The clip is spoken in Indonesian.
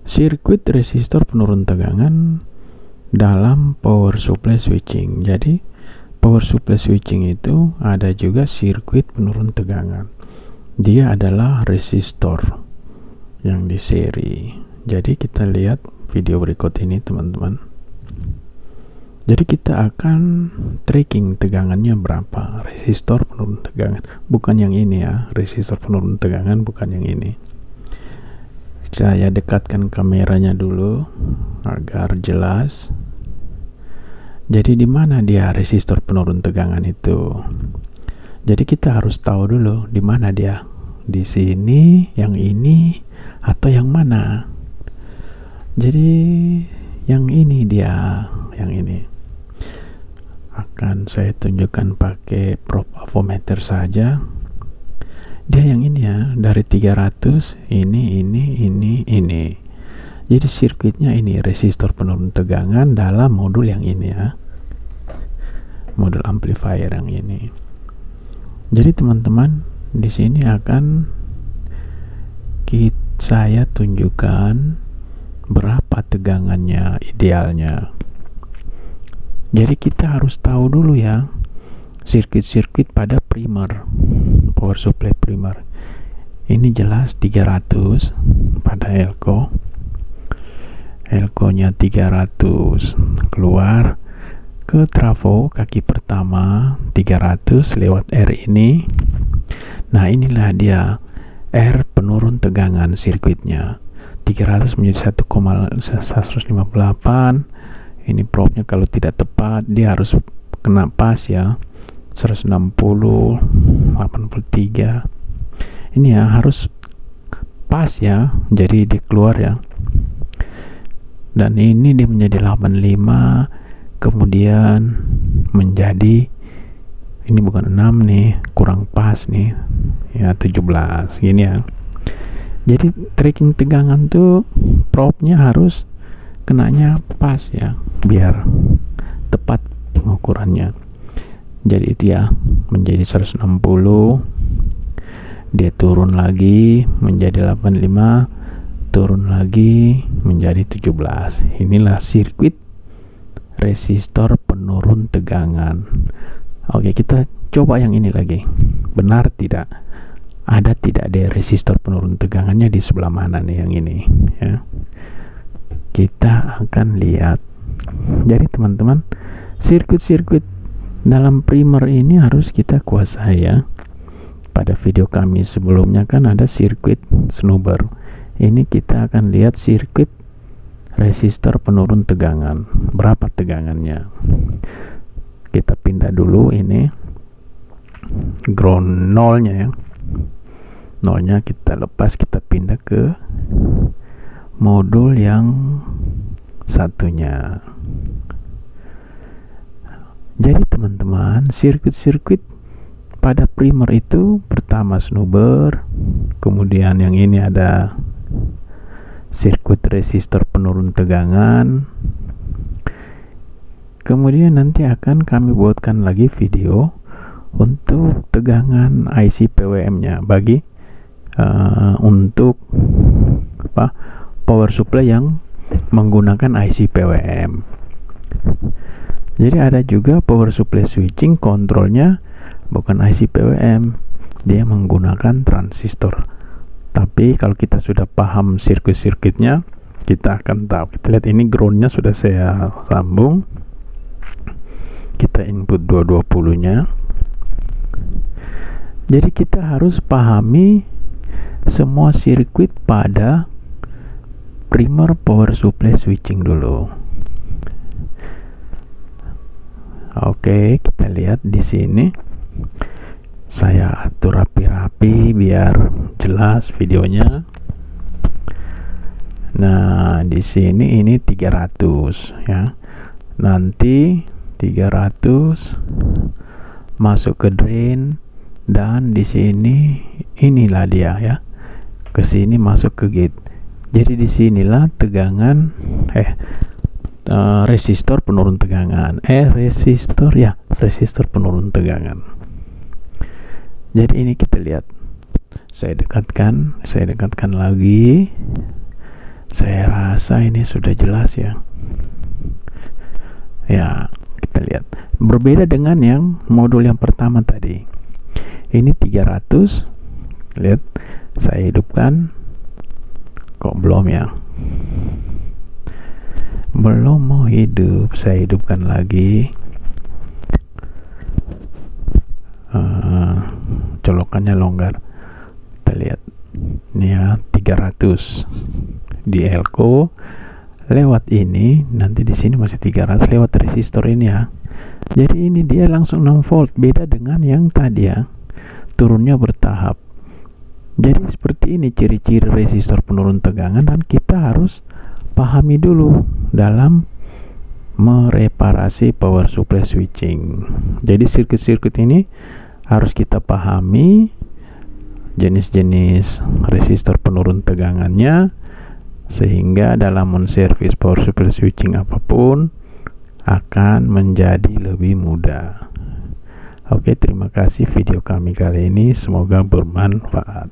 sirkuit resistor penurun tegangan dalam power supply switching. Jadi power supply switching itu ada juga sirkuit penurun tegangan. Dia adalah resistor yang di seri. Jadi kita lihat video berikut ini teman-teman. Jadi kita akan tracking tegangannya berapa, resistor penurun tegangan, bukan yang ini ya, resistor penurun tegangan bukan yang ini. Saya dekatkan kameranya dulu agar jelas. Jadi di mana dia resistor penurun tegangan itu? Jadi kita harus tahu dulu di mana dia, di sini, yang ini, atau yang mana. Jadi yang ini dia, yang ini. Akan saya tunjukkan pakai probe avometer saja. Dia yang ini ya, dari 300 ini. Jadi sirkuitnya ini resistor penurun tegangan dalam modul yang ini ya, modul amplifier yang ini. Jadi teman-teman, di sini akan saya tunjukkan berapa tegangannya idealnya. Jadi kita harus tahu dulu ya sirkuit-sirkuit pada primer, power supply primer. Ini jelas 300 pada elko. Elko-nya 300 keluar ke trafo kaki pertama 300 lewat R ini. Nah, inilah dia R penurun tegangan sirkuitnya. 300 menjadi 1,158. Ini probe-nya kalau tidak tepat dia harus kena pas ya, 160 83. Ini ya harus pas ya, jadi dia keluar ya. Dan ini dia menjadi 85, kemudian menjadi, ini bukan 6 nih, kurang pas nih ya, 17 gini ya. Jadi tracking tegangan tuh probe-nya harus kenanya pas ya, biar tepat pengukurannya. Jadi itu ya, menjadi 160, dia turun lagi menjadi 85, turun lagi menjadi 17. Inilah sirkuit resistor penurun tegangan. Oke, kita coba yang ini lagi. Benar tidak? Ada tidak ada resistor penurun tegangannya di sebelah mana nih yang ini ya? Kita akan lihat. Jadi teman-teman, sirkuit-sirkuit dalam primer ini harus kita kuasai ya. Pada video kami sebelumnya kan ada sirkuit snubber. Ini kita akan lihat sirkuit resistor penurun tegangan. Berapa tegangannya? Kita pindah dulu ini ground nolnya ya. Nolnya kita lepas, kita pindah ke modul yang satunya. Jadi teman-teman, sirkuit-sirkuit pada primer itu pertama snubber, kemudian yang ini ada sirkuit resistor penurun tegangan. Kemudian nanti akan kami buatkan lagi video untuk tegangan IC PWM-nya bagi untuk power supply yang menggunakan IC PWM. Jadi ada juga power supply switching, kontrolnya bukan IC PWM, dia menggunakan transistor. Tapi kalau kita sudah paham sirkuit-sirkuitnya, kita akan tahu. Kita lihat ini groundnya sudah saya sambung, kita input 220 nya. Jadi kita harus pahami semua sirkuit pada primer power supply switching dulu. Oke, kita lihat di sini. Saya atur rapi-rapi biar jelas videonya. Nah, di sini ini 300 ya. Nanti 300 masuk ke drain, dan di sini inilah dia ya. Ke sini masuk ke gate. Jadi disinilah tegangan resistor penurun tegangan. Resistor penurun tegangan. Jadi ini kita lihat. Saya dekatkan lagi. Saya rasa ini sudah jelas ya. Ya, kita lihat. Berbeda dengan yang modul yang pertama tadi. Ini 300. Lihat, saya hidupkan. Kok belum ya? Belum mau hidup. Saya hidupkan lagi. Colokannya longgar. Kita lihat. Ini ya, 300 di elko. Lewat ini, nanti di sini masih 300 lewat resistor ini ya. Jadi ini dia langsung 6 volt, beda dengan yang tadi ya, turunnya bertahap. Jadi seperti ini ciri-ciri resistor penurun tegangan, dan kita harus pahami dulu dalam mereparasi power supply switching. Jadi sirkuit-sirkuit ini harus kita pahami, jenis-jenis resistor penurun tegangannya, sehingga dalam menservis power supply switching apapun akan menjadi lebih mudah. Oke, terima kasih video kami kali ini, semoga bermanfaat.